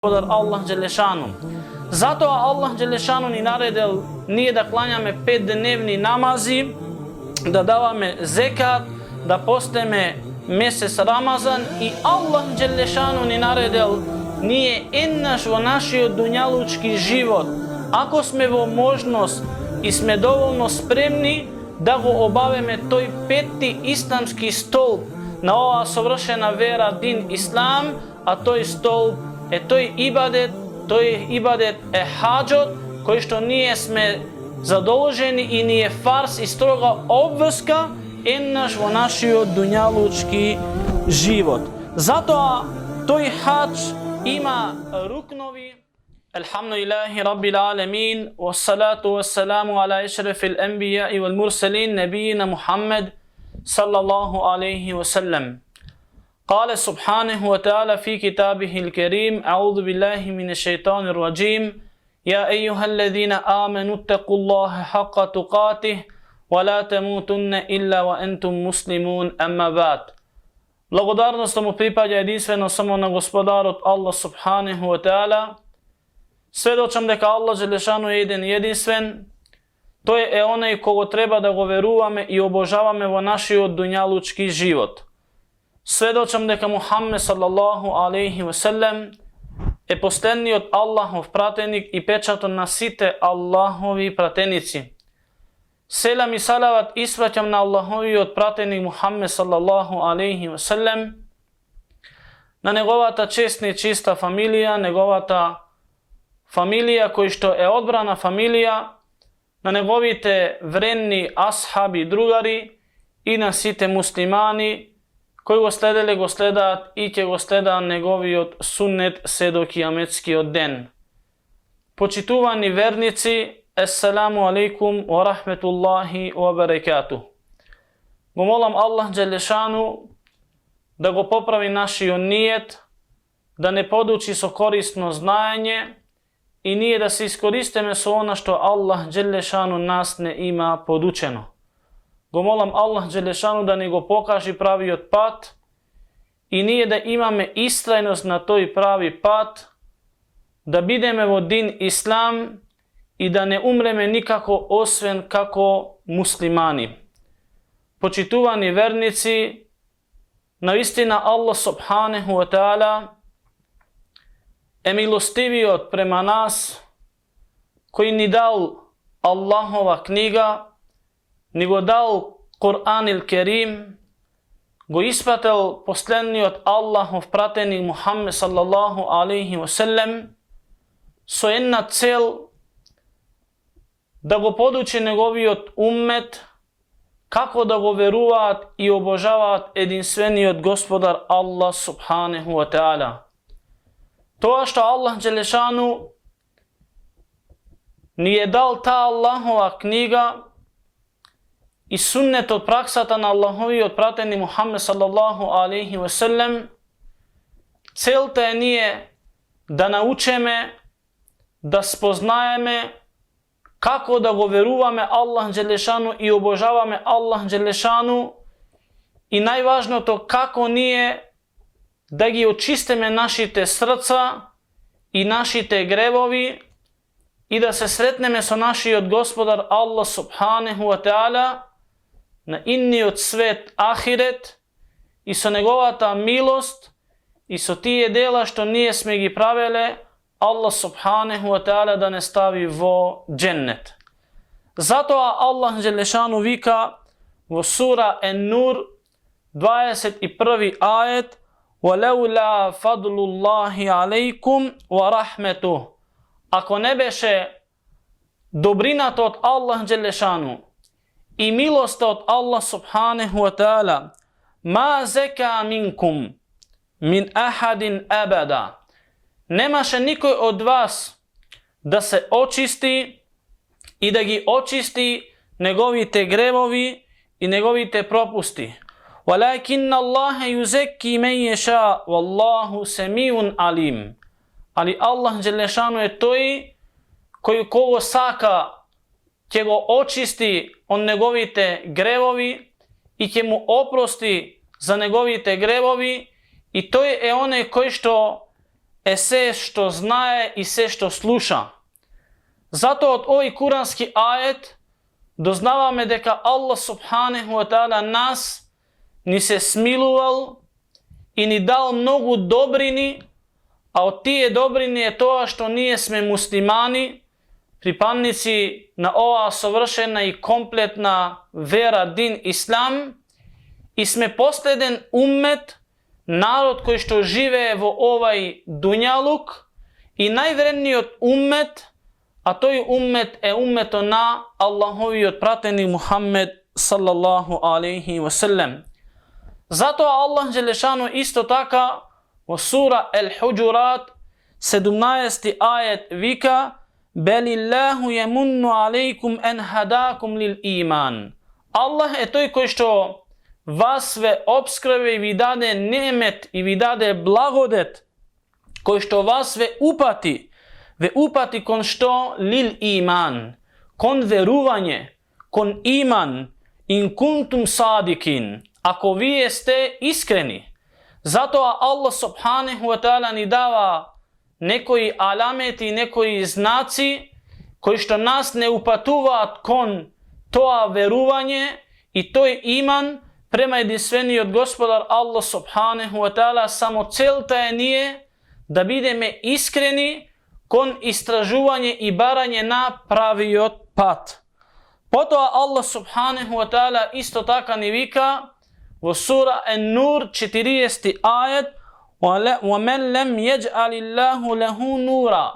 gospodar Allah Đelešanu. Zato Allah Đelešanu ni naredil nije da klanjame 5-dnevni namazi, da davame zekat, da posteme mjesec Ramazan i Allah Đelešanu ni naredil nije naš našio dunjalučki život. Ako sme vo možnost i sme dovoljno spremni da go obaveme toj peti islamski stolp na ova savršena vera din Islam, a to je stolp, to je ibadet hadžot, koji što nije sme zadolženi i nije fars i stroga obveska naš vo našio dunjalučki život. Zato toj hadž ima ruknovi. Alhamdulillahi Rabbil Alamin, wassalatu wassalamu ala išrafil anbiya wal mursalin, nabijina Muhammed sallallahu alaihi wasallam. قال سبحانه وتعالى في كتابه الكريم أعوذ بالله من الشيطان الرجيم يا أيها الذين آمنوا اتقوا الله حق تقاته ولا تموتن إلا وأنتم مسلمون أما بعد. Благодарност му припаѓа единствено само на Господарот Allah subhanahu wa ta'ala. Сведочам дека Allah Đelešanu je jedan jedinstven. Тој е онај кого треба да го веруваме и обожаваме во нашиот дуњалучки живот. Сведочам дека Мухаммед салаллаху алейхи ва саллем е последниот Аллахов пратеник и печатот на сите Аллахови пратеници. Селам и салават испраќам на Аллаховиот пратеник Мухаммед салаллаху алейхи ва саллем, на неговата честна и чиста фамилија, неговата фамилија кој што е одбрана фамилија, на неговите вренни асхаби и другари и на сите муслимани кои го следеле, го следаат и ќе го следаат неговиот суннет се до кијаметскиот ден. Почитувани верници, ессаламу алейкум ва рахметуллахи ва барекату. Го молам Аллах Đelešanu да го поправи нашиот ниет, да не подучи со корисно знаење и ние да се искористиме со она што Аллах Đelešanu нас не има подучено. Го молам Аллах Đelešanu да ни го покажи правиот пат и ние да имаме истрајност на тој прави пат, да бидеме во дин Ислам и да не умреме никако освен како муслимани. Почитувани верници, наистина Аллах subhanahu wa ta'ala е милостивиот према нас, кој ни дал Аллахова книга, ни го дал Кур'ан ил Керим, го испратил последниот Аллахов пратеник Мухаммед салаллаху алейхи ва саллем со една цел да го подучи неговиот уммет како да го веруваат и обожаваат единствениот Господар Аллах субханаху ва та'ала. Тоа што Аллах Đelešanu ни е дал таа Аллахова книга и суннетот, праксата на Аллаховиот пратеник Мухаммед салаллаху алейхи ва саллем, целта е ние да научиме, да спознаеме како да го веруваме Аллах Đelešanu и обожаваме Аллах Đelešanu и најважното како ние да ги очистиме нашите срца и нашите гревови и да се сретнеме со нашиот Господар Аллах subhanahu wa ta'ala на инниот свет ахирет и со неговата милост и со тие дела што ние сме ги правеле, Аллах subhanahu wa ta'ala да не стави во дженнет. Затоа Аллах Đelešanu вика во сура Ен-Нур 21 ајет: وَلَوْلَا فَضْلُ اللَّهِ عَلَيْكُمْ وَرَحْمَتُهُ. Ако не беше добрината од Аллах Đelešanu и милоста од Аллах subhanahu wa ta'ala, ма зека минкум мин ахадин абада, немаше никој од вас да се очисти и да ги очисти неговите гревови и неговите пропусти. وَلَكِنَّ اللَّهَ يُزَكِّي مَنْ يَشَاءُ وَاللَّهُ سَمِيعٌ عَلِيمٌ. Али Аллах Đelešanu е тој кој кого сака ќе го очисти од неговите гревови и ќе му опрости за неговите гревови, и тој е оној кој што е се што знае и се што слуша. Зато од овој курански ајет дознаваме дека Аллах субханеху ва таала нас ни се смилувал и ни дал многу добрини, а од тие добрини е тоа што ние сме муслимани, припадници на оваа совршена и комплетна вера, дин ислам, и сме последен уммет, народ кој што живее во овај дуњалук, и највредниот уммет, а тој уммет е уммето на Аллаховиот пратеник Мухаммед салаллаху алейхи ва селем. Затоа Аллах Джелешану исто така во сура Ел-Худжурат 17 ајет вика: Белиллаху јамунну алейкум ен хадакум лил иман. Аллах е тој кој што вас ве обскрбе и ви даде немет и ви даде благодет, кој што вас ве упати кон што? Лил иман, кон верување, кон иман, ин кунтум садикин, ако вие сте искрени. Затоа Аллах субханеху ва таала ни дава некои аламети, некои знаци, кои што нас не упатуваат кон тоа верување и тој иман према единствениот Господар Аллах субханеху ва таала. Само целта е ние да бидеме искрени кон истражување и барање на правиот пат. Потоа Аллах субханеху ва таала исто така ни вика во сура Ен-Нур 40 ајет: وَمَنْ لَمْ يَجْعَلِ اللَّهُ لَهُ نُورًا.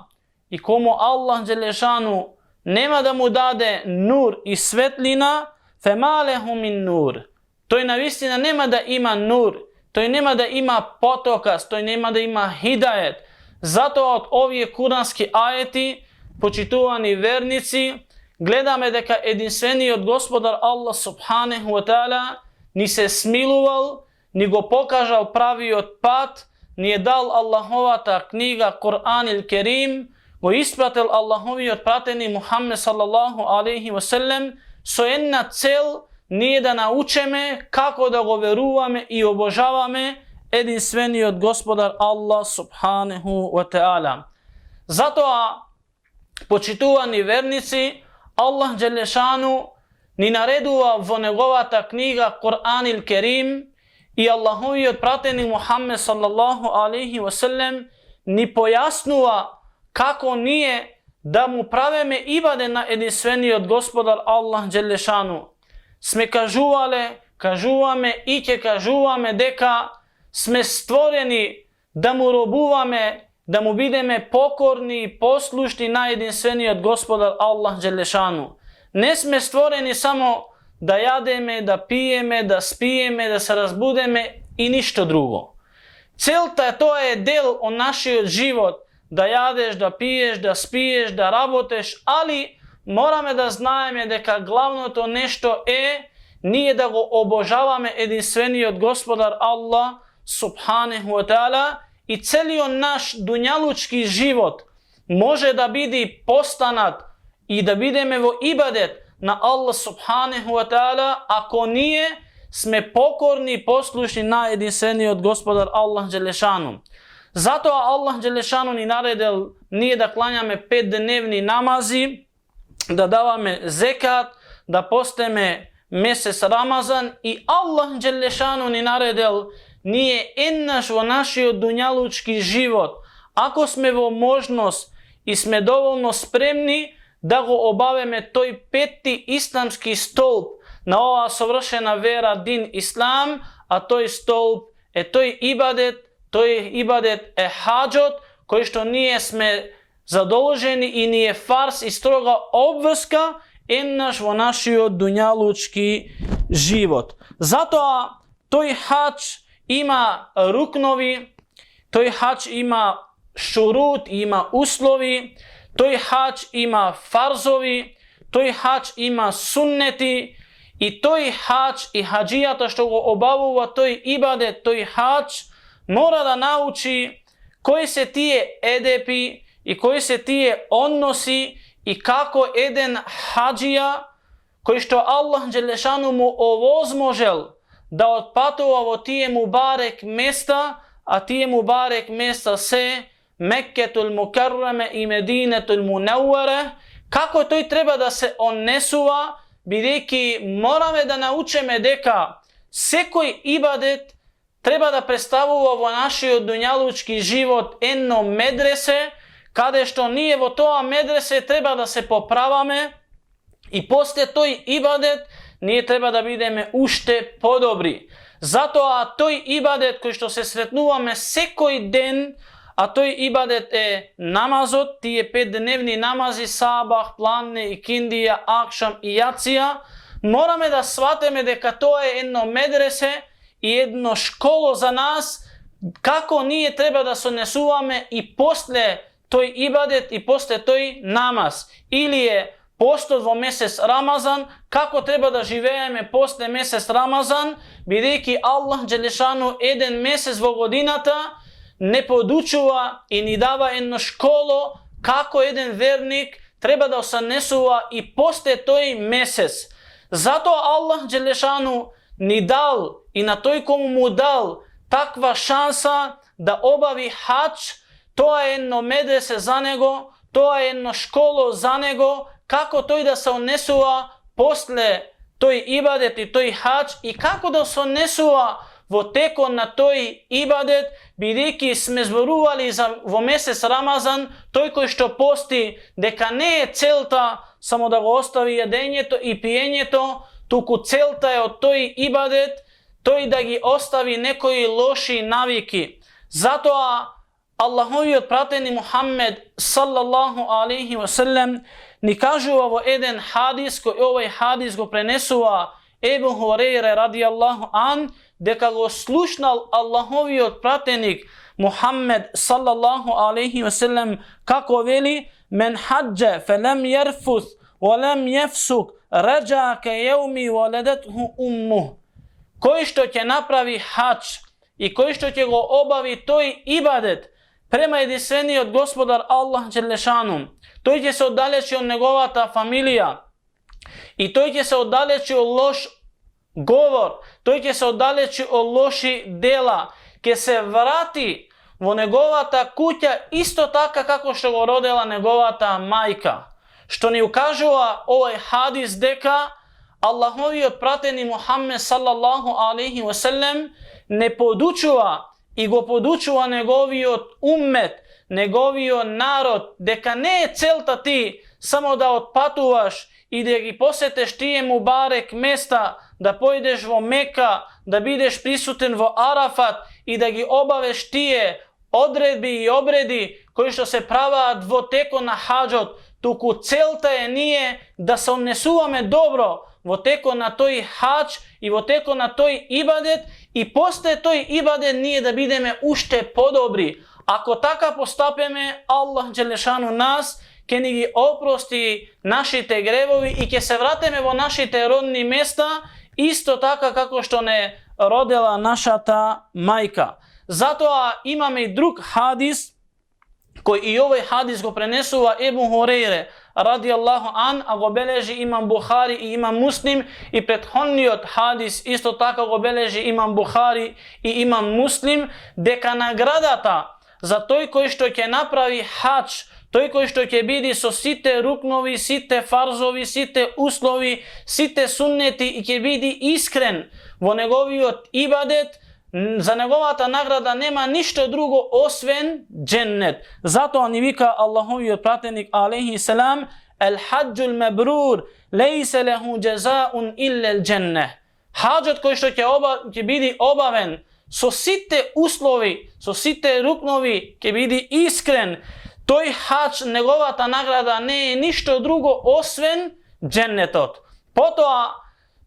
И кому Аллах Джелешану нема да му даде нур и светлина, فَمَا لَهُ مِنْ نُور. Тој навистина нема да има нур, тој нема да има потокас, тој нема да има хидајет. Затоа од овие курански ајети, почитувани верници, гледаме дека единствениот Господар Аллах субханеху ва таала ни се смилувал, ни го покажал правиот пат, ни е дал Аллаховата книга Кур'ан ил Керим, го испратил Аллаховиот пратеник Мухаммед салаллаху алейхи ва селем со една цел, ние да научиме како да го веруваме и обожаваме единствениот Господар Аллах субханеху ва таала. Затоа, почитувани верници, Аллах Джелешану ни наредува во неговата книга Кур'ан ил Керим и Аллаховиот пратеник Мухаммед салаллаху алейхи ва селем ни појаснува како ние да му правиме ибаде на единствениот Господар Аллах Джелешану. Сме кажуваме и ќе кажуваме дека сме створени да му робуваме, да му бидеме покорни и послушни на единствениот Господар Аллах Джелешану. Не сме створени само да јадеме, да пиеме, да спиеме, да се разбудеме и ништо друго. Целта тоа е дел од нашиот живот, да јадеш, да пиеш, да спиеш, да работеш, али мораме да знаеме дека главното нешто е ние да го обожаваме единствениот Господар Аллах субханеху ва таала, и целиот наш дуњалучки живот може да биде постанат и да бидеме во ибадет на Аллах субханеху ва таала ако ние сме покорни и послушни на единствениот Господар Аллах Джелешану. Затоа Аллах Джелешану ни наредил ние да клањаме 5-дневни намази, да даваме зекат, да постеме месец Рамазан, и Аллах Джелешану ни наредил ние еднаш во нашиот дуњалучки живот, ако сме во можност и сме доволно спремни, да го обавиме тој 5-ти исламски столб на оваа совршена вера, дин ислам, а тој столб е тој ибадет е хаџот, кој што ние сме задолжени и ни е фарс и строга обврска еднаш во нашиот дуњалучки живот. Затоа тој хаџ има рукнови, тој хаџ има шурут, има услови, тој хаџ има фарзови, тој хаџ има суннети, и тој хаџ и хаџијата што го обавува тој ибадет, тој хаџ мора да научи кои се тие едепи и кои се тие односи и како еден хаџија кој што Аллах Джелешану му овозможел да отпатува во тие мубарек места, а тие мубарек места се Mekketul Mukarrame i Medinetul Munawware, kako to treba da se onesuva, бидејќи мораме да научиме дека секој ибадет треба да представува во нашиот дуњалучки живот едно медресе, каде што ние во тоа медресе треба да се поправаме и после тој ибадет ние треба да бидеме уште подобри. Затоа тој ибадет кој што се сретнуваме секој ден, а тој ибадет е намазот, тие 5-дневни намази, сабах, планне, икиндија, акшам и јација, мораме да сватиме дека тоа е едно медресе и едно школо за нас, како ние треба да се однесуваме и после тој ибадет и после тој намаз. Или е постот во месец Рамазан, како треба да живееме после месец Рамазан, бидејќи Аллах Джелешану еден месец во годината не подучува и ни дава едно школо како еден верник треба да се однесува и после тој месец. Затоа Аллах Джелешану ни дал и на тој кому му дал таква шанса да обави хадж, тоа е едно медресе за него, тоа е едно школо за него, како тој да се однесува после тој ибадет и тој хадж и како да се однесува во текон на тој ибадет, бидејќи сме зборували во месец Рамазан, тој кој што пости, дека не е целта само да го остави јадењето и пиењето, туку целта е од тој ибадет, тој да ги остави некои лоши навики. Затоа Аллаховиот пратени Мухаммед саллаллаху алейхи ва селем ни кажува во еден хадис, кој овој хадис го пренесува Ебу Хурейре радијаллаху ан, дека го слушнал Аллаховиот пратеник Мухаммед саллаллаху алейхи ва селем како вели: "Мен хаджа фелем јерфус ва лем јефсук раджа ка јауми валедетху умму." Кој што ќе направи хадж и кој што ќе го обави тој ибадет према единствениот Господар Аллах Джелешану, тој ќе се оддалечи од неговата фамилија и тој ќе се оддалечи од лош говор, тој ќе се оддалечи од лоши дела, ќе се врати во неговата куќа исто така како што го родела неговата мајка. Што ни укажува овој хадис дека Аллаховиот пратени Мухаммед саллаллаху алейхи ва селем не подучува и го подучува неговиот уммет, неговиот народ, дека не е целта ти само да отпатуваш и да ги посетеш тие мубарек места, да појдеш во Мека, да бидеш присутен во Арафат и да ги обавеш тие одредби и обреди кои што се праваат во текон на хаджот, туку целта е ние да се однесуваме добро во текон на тој хадж и во текон на тој ибадет и после тој ибадет ние да бидеме уште подобри. Ако така постапиме, Аллах Джелешану нас ќе ни ги опрости нашите гревови и ќе се вратиме во нашите родни места, исто така како што не родела нашата мајка. Затоа имаме и друг хадис, кој и овој хадис го пренесува Ебу Хурейре радијаллаху ан, а го бележи имам Бухари и имам Муслим, и претходниот хадис исто така го бележи имам Бухари и имам Муслим, дека наградата за тој кој што ќе направи хадж, тој кој што ќе биде со сите рукнови, сите фарзови, сите услови, сите суннети и ќе биде искрен во неговиот ибадет, за неговата награда нема ништо друго освен дженнет. Затоа ни вика Аллаховиот пратеник алейхи селам: "Ел хаджул мабрур лейса леху джазаун илля ел дженне." Хаджот кој што ќе биде обавен со сите услови, со сите рукнови, ќе биде искрен, тој хадж, неговата награда не е ништо друго освен дженнетот. Потоа,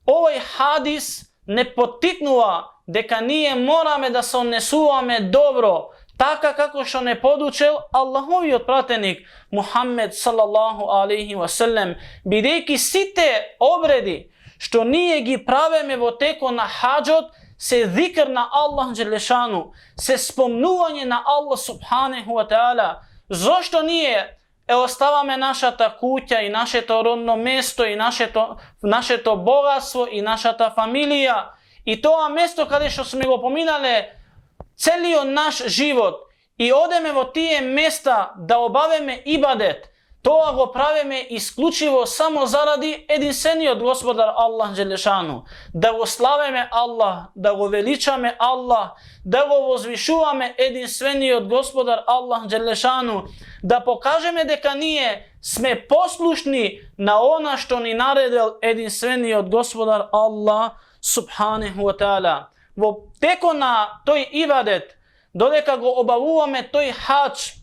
овој хадис не поттикнува дека ние мораме да се однесуваме добро, така како што не подучел Аллаховиот пратеник Мухаммед саллаллаху алейхи ва селем, бидејќи сите обреди што ние ги правиме во текон на хаджот се зикр на Аллах Джелешану, се спомнување на Аллах субханеху ва таала. Зошто ние оставаме нашата куќа и нашето родно место и нашето богатство и нашата фамилија и тоа место каде што сме го поминале целиот наш живот i odeme vo tije mesta da obaveme ibadet, to го правиме исклучиво само заради единствениот Господар Аллах Джелешану. Да го славиме Аллах, да го величаме Аллах, да го возвишуваме единствениот Господар Аллах Джелешану, да покажеме дека ние сме послушни на она што ни наредил единствениот Господар Аллах Субханеху ва Таала. Во теко на тој ибадет, додека го обавуваме тој хадж,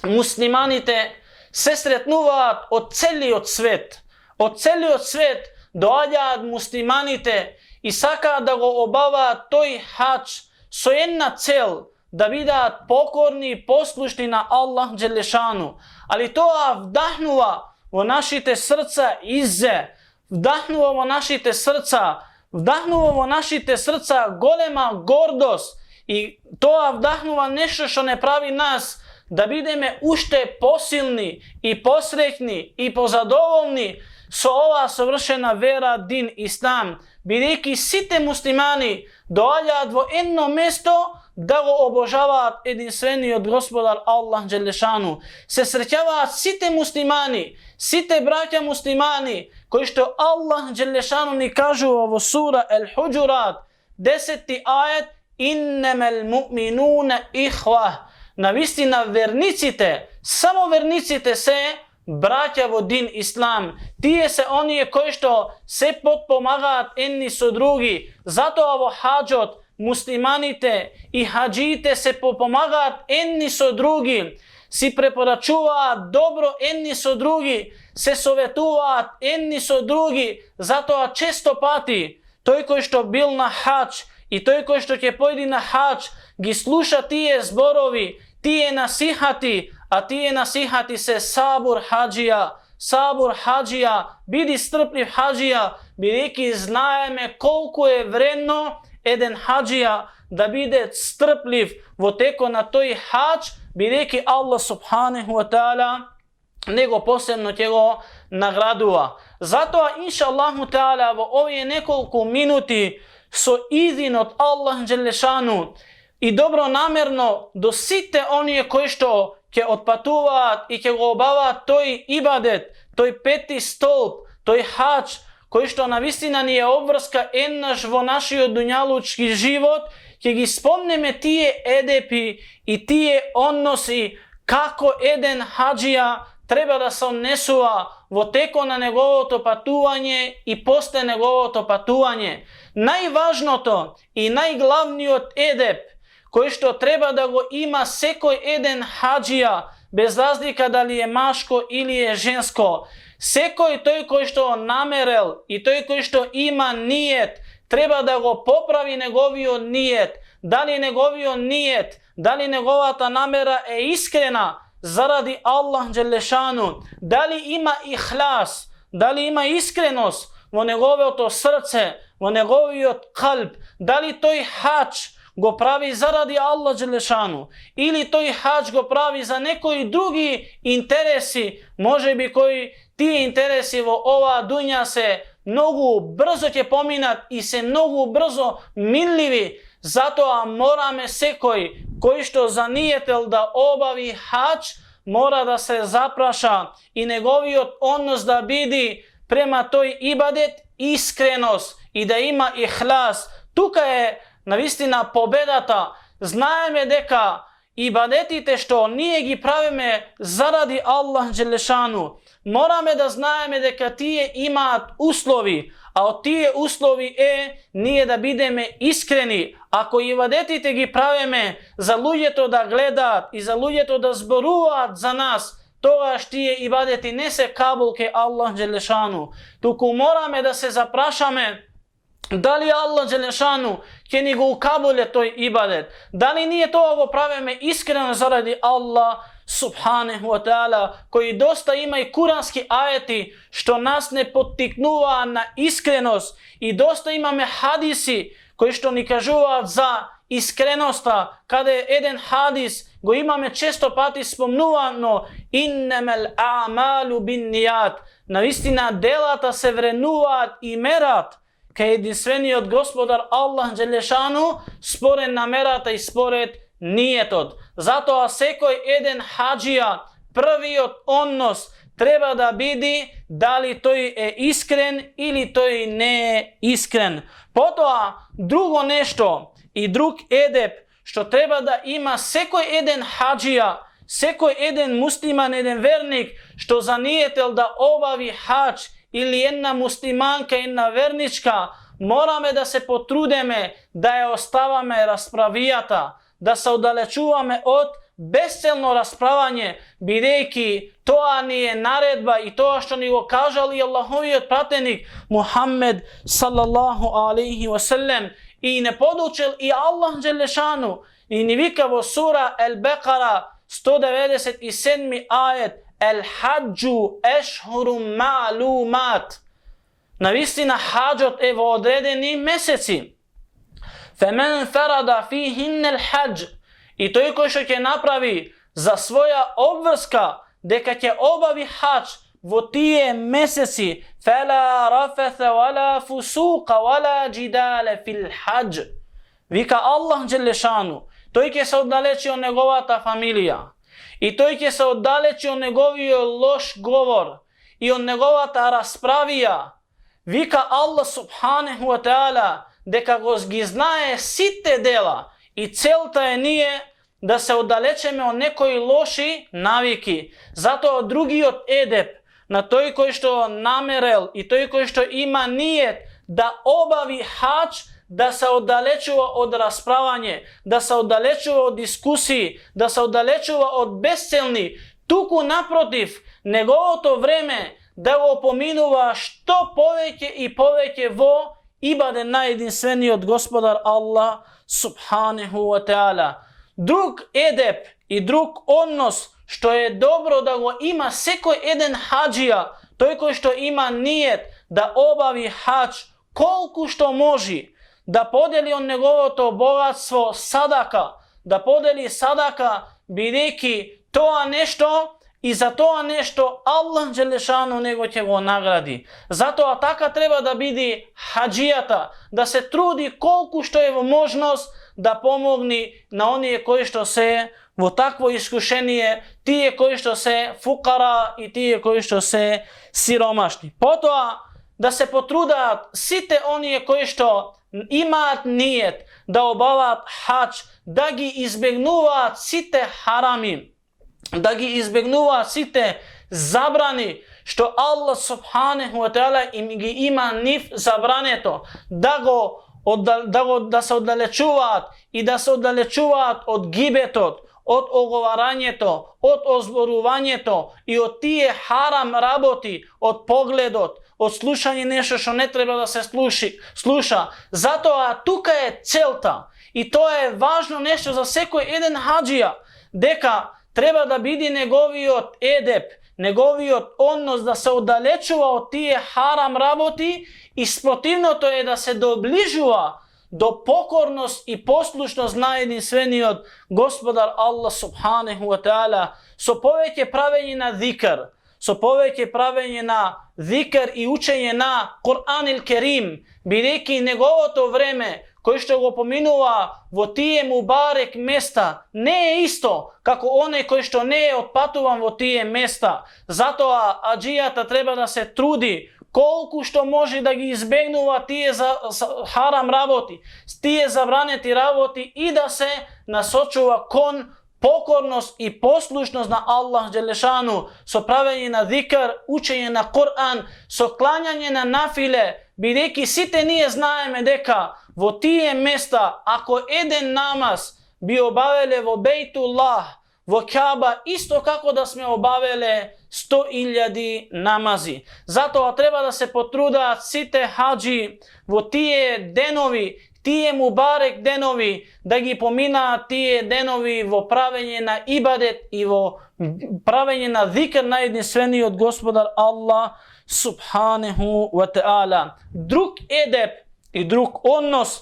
муслиманите се сретнуваат од целиот свет. Од целиот свет доаѓаат муслиманите и сакаат да го обаваат тој хадж со една цел, да бидат покорни и послушни на Аллах Джелешану. Али тоа вдахнува во нашите срца иззе, вдахнува во нашите срца голема гордост и тоа вдахнува нешто што не прави нас да бидеме уште посилни и посреќни и позадоволни со оваа совршена вера дин Ислам, бидејќи сите муслимани доаѓаат во едно место да го обожаваат единствениот Господар Аллах Джелешану. Се среќаваат сите муслимани, сите браќа муслимани, кои што Аллах Джелешану ни кажува во сура Ал-Худжурат, 10 ајет, иннемел муъминуна ихва. Навистина верниците, само верниците се браќа во дин Ислам. Тие се оние кои што се подпомагаат едни со други. Затоа во хаџот муслиманите и хаџиите се подпомагаат едни со други, си препорачуваат добро едни со други, се советуваат едни со други. Затоа често пати тој кој што бил на хаџ и тој кој што ќе појди на хаџ ги слуша тие зборови, тие насихати, а тие насихати се сабур хаджија, биди стрплив хаджија, бидејќи знаеме колку е вредно еден хаджија да биде стрплив во теко на тој хадж, бидејќи Аллах Субханеху ва Таала него посебно ќе го наградува. Затоа, инша Аллаху Таала, во овие неколку минути со изин од Аллах Джелешану и добронамерно до сите оние кои што ќе отпатуваат и ќе го обаваат тој ибадет, тој пети столб, тој хадж, кој што навистина ни е обврска еднаш во нашиот дуњалучки живот, ќе ги спомнеме тие едепи и тие односи како еден хаджија треба да се однесува во теко на неговото патување и после неговото патување. Најважното и најглавниот едеп кој што треба да го има секој еден хаджија, без разлика дали е машко или е женско. Секој тој кој што намерел и тој кој што има ниет, треба да го поправи неговиот ниет. Дали неговиот ниет, дали неговата намера е искрена заради Аллах Джелешану, дали има ихлас, дали има искреност во неговото срце, во неговиот калб, дали тој хадж го прави заради Аллах Джелешану или тој хадж го прави за некои други интереси, можеби кои тие интереси во оваа дуња се многу брзо ќе поминат и се многу брзо минливи. Затоа мораме секој кој што заниетел да обави хадж, мора да се запраша и неговиот однос да биде према тој ибадет искреност и да има ихлас. Тука е навистина победата. Знаеме дека ибадетите што ние ги правиме заради Аллах Джелешану, мораме да знаеме дека тие имаат услови, а од тие услови е ние да бидеме искрени. Ако ибадетите ги правиме за луѓето да гледаат и за луѓето да зборуваат за нас, тогаш тие ибадети не се кабул ке Аллах Джелешану. Туку мораме да се запрашаме дали Аллах Джелешану ќе ни го укабуле тој ибадет, дали ние тоа го правиме искрено заради Аллах Субханеху ва Таала, кои доста има и курански ајети што нас не поттикнуваа на искреност и доста имаме хадиси кои што ни кажуваат за искреноста, каде еден хадис го имаме често пати спомнувано, иннемел а'малу биннијат, навистина делата се вренуваат и мерат кај единствениот Господар Аллах Джелешану според намерата и според nijetot. Zato a sekoj jedan hađija prvi od odnos treba da vidi da li to je iskren ili to je ne iskren. Potom drugo nešto i drug edep što treba da ima sekoj jedan hađija, sekoj jedan musliman, jedan vernik što zanijetel da obavi hađ ili jedna muslimanka, jedna vernička, moramo da se potrudeme da je ostavame raspravijata, da se udalečuvame od bezcelno raspravanje, bireki, to nije naredba i to što ni go kažali Allahovi otpratenik Muhammed sallallahu alaihi wasallam i ne podučil i Allah dželešanu i ni vikavo sura Al-Baqara 197. ajet El-Hadžu ešhurum ma'lumat. Navistina hađot evo odredeni meseci. Femen farada fihinne l-hađ. I to je koji što će napravi za svoja obvrska, deka će obavi hađ vo tije meseci. Fela rafetha wala fusuqa wala džidale fil hađ. Vika Allah dželešanu. To će se oddaleći od njegovata familija. I to će se oddaleći od njegovio loš govor. I od njegovata raspravija. Vika Allah subhanahu wa ta'ala deka go znaje site dela i celta je nije da se oddalećeme od nekoj loši naviki. Zato drugi od edep na toj koji što namerel i toj koji što ima nijet da obavi hađ, da se oddalećuva od raspravanje, da se oddalećuva od diskusiji, da se oddalećuva od bescelni, tuku naprotiv, nego to vreme da go opominuva što poveće i poveće vo ibade najjedinstveniji od gospodar Allah subhanahu wa ta'ala. Drug edep i drug odnos što je dobro da go ima sekoj jedan hađija, to je koji što ima nijet da obavi hađ koliko što može, da podeli on njegovo to bogatstvo sadaka, da podeli sadaka bireki to nešto i za to nešto Allah dželešanu nego će go nagradi. Zato a taka treba da biti hađijata, da se trudi koliko što je možnost da pomogni na onije koji što se vo takvo iskušenije, tije koji što se fukara i tije koji što se siromašni. Potom da se potruda site onije koji što imat nijet da obavat hađ, da gi izbegnuvat site harami, da gi izbegnuva site zabrani što Allah subhanahu wa ta'ala im gi ima nif zabraneto, da se oddalečuvat i da se oddalečuvat od gibetot, od ogovaranjeto, od ozboruvanjeto i od tije haram raboti, od pogledot, od slušanja nešto što ne treba da se sluša. Zato a tuka je celta i to je važno nešto za sekoj jedan hađija, deka treba da bidi njegovi od edep, njegovi od odnos da se oddalečuva od tije haram raboti i sprotivno to je da se dobližuva do pokornost i poslušnost najjedinstveniji od gospodar Allah subhanahu wa ta'ala. So poveće pravenje na zikr, so poveće pravenje na zikr i učenje na Kur'an il Kerim, bi reki njegovo to vreme koji što go pominuva vo tije mubarek mesta, ne je isto kako one koji što ne je otpatuvan vo tije mesta. Zato ađijata treba da se trudi koliko što može da gi izbegnuva tije haram raboti, tije zabraneti raboti i da se nasočuva kon pokornost i poslušnost na Allah dželešanu, so pravenje na zikr, učenje na Kur'an, so klanjanje na nafile, bi reki site nije znajeme deka vo tije mesta ako jedan namaz bi obavele vo Bejtullah, vo Kaaba, isto kako da sme obavele 100.000 namazi. Zato treba da se potruda site hađi vo tije denovi, tije mubarek denovi, da gi pomina tije denovi vo pravenje na ibadet i vo pravenje na zikr najjedinstveniji od gospodar Allah subhanahu wa ta'ala. Drug edep i drug odnos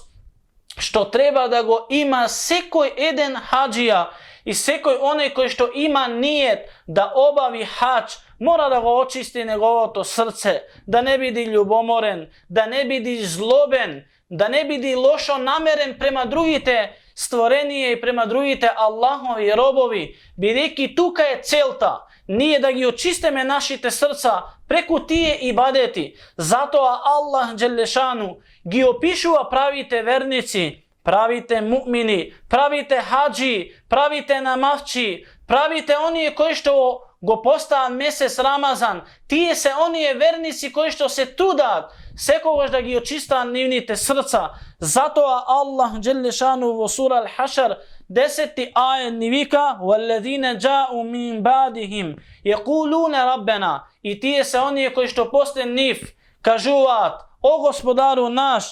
što treba da go ima sekoj jedan hađija i sekoj onaj koji što ima nijet da obavi hađ, mora da go očisti njegovo to srce, da ne bidi ljubomoren, da ne bidi zloben, da ne bidi lošo nameren prema drugite stvorenije i prema drugite Allahovi robovi, bi reki tuka je celta, nije da gi očisteme našite srca preko tije ibadeti. Zato Allah Đelešanu gi opišu, a pravite vernici, pravite mu'mini, pravite hađi, pravite namazči, pravite oni koji što go posta mesec Ramazan, tije se oni vernici koji što se trudat, sekogoš da gi očista nivnite srca. Zato Allah Đelešanu u sura Al-Hašar 10. ajet nivika وَالَّذِينَ جَاءُوا مِنْ بَعْدِهِمْ يَقُولُونَ رَبَّنَا, i tije se oni koji što poste nif, kažuvat, o gospodaru naš,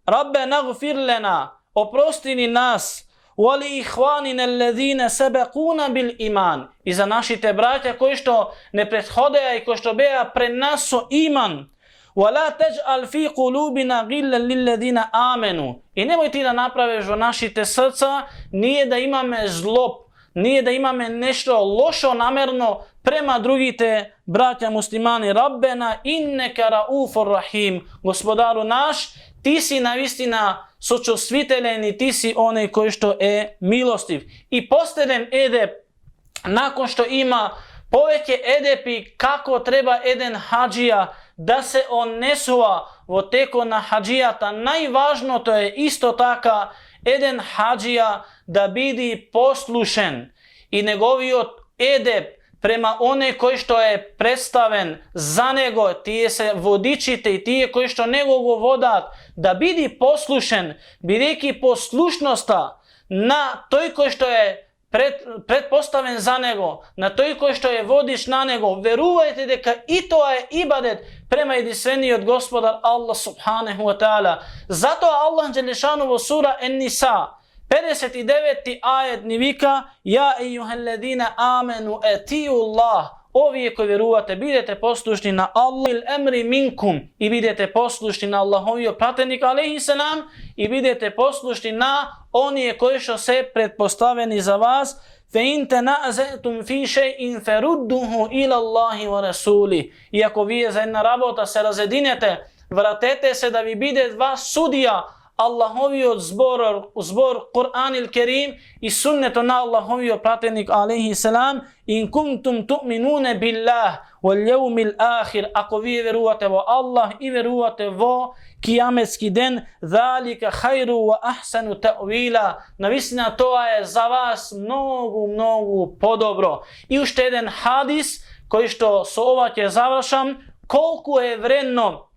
Rabbe nagfir lena, oprostini nas, وَلِإِخْوَانِنَ الَّذِينَ سَبَقُونَ بِالْإِمَانِ, i za našite braća koji što ne prethodeja i koji što beja pred nas su iman. وَلَا تَجْعَلْ فِي قُلُوبِنَا غِلًّا لِلَّذِينَ آمَنُوا, i nemoj ti da napraviš u našite srca, nije da imame zlob, nije da imame nešto lošo namerno prema drugite braća muslimani. Rabbena inneka raufur rahim, gospodaru naš, ti si navistina sučosviteljen i ti si onaj koji što je milostiv. I posleden edep, nakon što ima poveke edepi kako treba eden hađija da se on nesuva vo teko na hađijata, najvažno to je isto taka eden hađija da bidi poslušen i njegovio edep prema one koji što je predstaven za nego, tije se vodičite i tije koji što nego vodat, da bidi poslušen, bi reki poslušnosta na toj koji što je predpostaven za nego, na toj koji što je vodič na nego, verujte deka i to je ibadet prema jedinstveniji od gospodar Allah subhanahu wa ta'ala. Zato Allah Đelešanu u sura En-Nisa 59. ajet nivika ja ejuhalladina amenu etiju Allah, ovi koji vjerujete, bidete poslušni na Allah il emri minkum, i bidete poslušni na Allahovio pratenika alejhi selam, i bidete poslušni na oni koji što se pretpostaveni za vas. Fe in tena'azetum fi shay'in farudduhu ila Allahi wa rasuli, i ako vi za jedna rabota se razedinete, vratete se da vi bide dva sudija Allahovio zbor Kur'an il Kerim i sunneto na Allahovio pratenik alejhi selam. In kuntum tu'minune billah wal yawmil akhir, ako vi verujete vo Allah i verujete vo kijametski den, zalika khairu wa ahsanu ta'wila, navisna to je za vas mnogo podobro. I ušte jedan hadis koji što s ovaće završam, koliko je vredno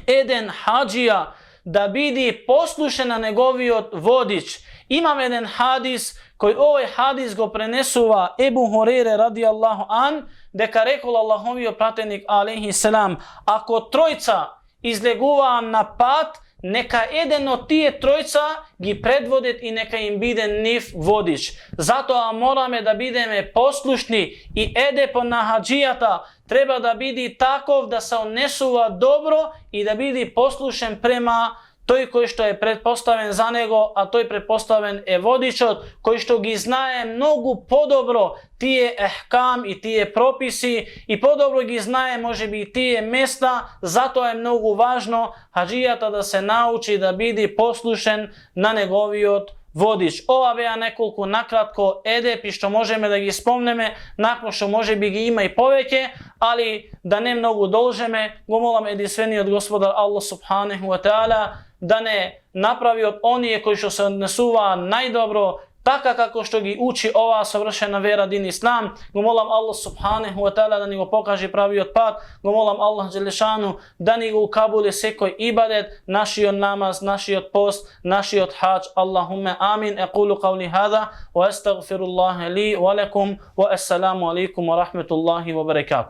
eden hađija da bidi poslušen na njegovio vodič. Imam jedan hadis koji ovaj hadis go prenesuva Ebu Hurere radijallahu an, deka rekol Allahovio pratenik alejhi selam, ako trojca izleguva na pat, neka jedan od tije trojca gi predvodet i neka im bide nif vodič. Zato morame da bideme poslušni i edepon na hađijata treba da bidi takov da se on nesuva dobro i da bidi poslušen prema toj koji što je pretpostaven za nego, a toj pretpostaven je vodičot koji što gi znaje mnogo podobro tije ehkam i tije propisi i podobro gi znaje može biti tije mjesta. Zato je mnogo važno hađijata da se nauči da bidi poslušen na njegoviot vodič. Ova beja nekoliko nakratko edepi što možeme da gi spomneme, nakon što može bi gi ima i poveke, ali da ne mnogo dolžeme, go molam jedinstveniji od gospodar Allah subhanahu wa ta'ala da ne napravi od onije koji što se odnesuva najdobro, taka kako što gi uči ova savršena vera din Islam. Go molam Allah subhanahu wa ta'ala da ni go pokaže pravi od pat. Go molam Allah Đelešanu da ni go ukabuli sekoj ibadet, naši od namaz, naši od post, naši od hađ. Allahumme amin. Equlu qavli hada wa astagfirullaha li wa lakum wa assalamu alaikum wa rahmetullahi wa barakatuh.